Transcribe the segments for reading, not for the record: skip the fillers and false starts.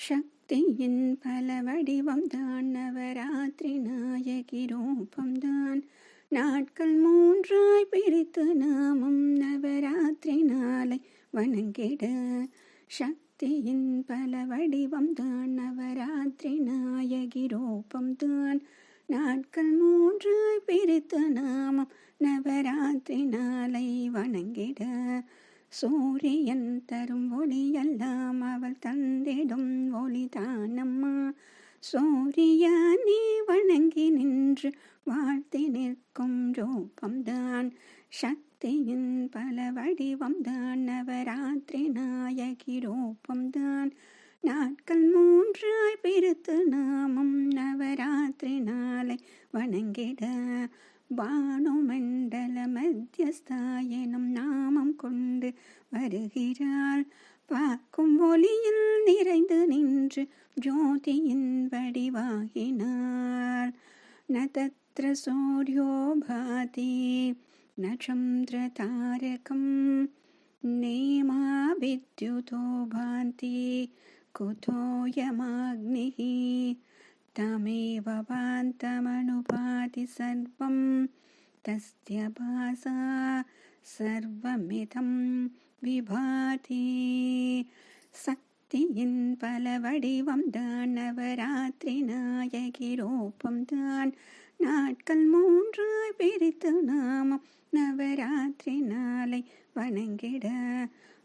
சக்தியின் பல வடிவம்தான், நவராத்திரி நாயகி ரூபம்தான். நாட்கள் மூன்றாய் பிரித்து நாமும் நவராத்திரி நாளை வணங்கிட. சக்தியின் பல வடிவம்தான், நவராத்திரி நாயகி ரூபம்தான். நாட்கள் மூன்றாய் பிரித்து நாமும் நவராத்திரி நாளை வணங்கிட. சூரியன் தரும் ஒளியெல்லாம் அவள் தந்திடும் ஒளிதானம்மா. சூரியனை வணங்கி நின்று வாழ்த்தி நிற்கும் ரூபம்தான். சக்தியின் பல வடிவம்தான், நவராத்திரி நாயகி ரூபம்தான். நாட்கள் மூன்றாய் பிரித்து நாமும் நவராத்திரி நாளை வணங்கிட. பானுமண்டல மத்தியஸ்தா எனும் நாமம் கொண்டு வருகிறாள். பார்க்கும் ஒளியில் நிறைந்து நின்று ஜோதியின் வடிவாகினாள். நதத்ர சூர்யோ பாதி நட்சந்திர தாரகம் நேமா வித்யுதோ பாந்தி குதோயமாக்னிஹி தமேவ பாந்தமனுபாதி சர்வம் தஸ்ய பாசா சர்வமிதம் விபாதி. சக்தியின் பல வடிவம்தான், நவராத்திரி நாயகி ரூபம்தான். நாட்கள் மூன்றாய் பிரித்து நாமம் நவராத்திரி நாளை வணங்கிட.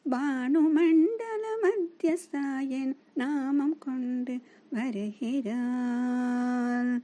பானுமண்டல மத்தியஸ்தாயன் நாமம் கொண்டு வருகிறாள்.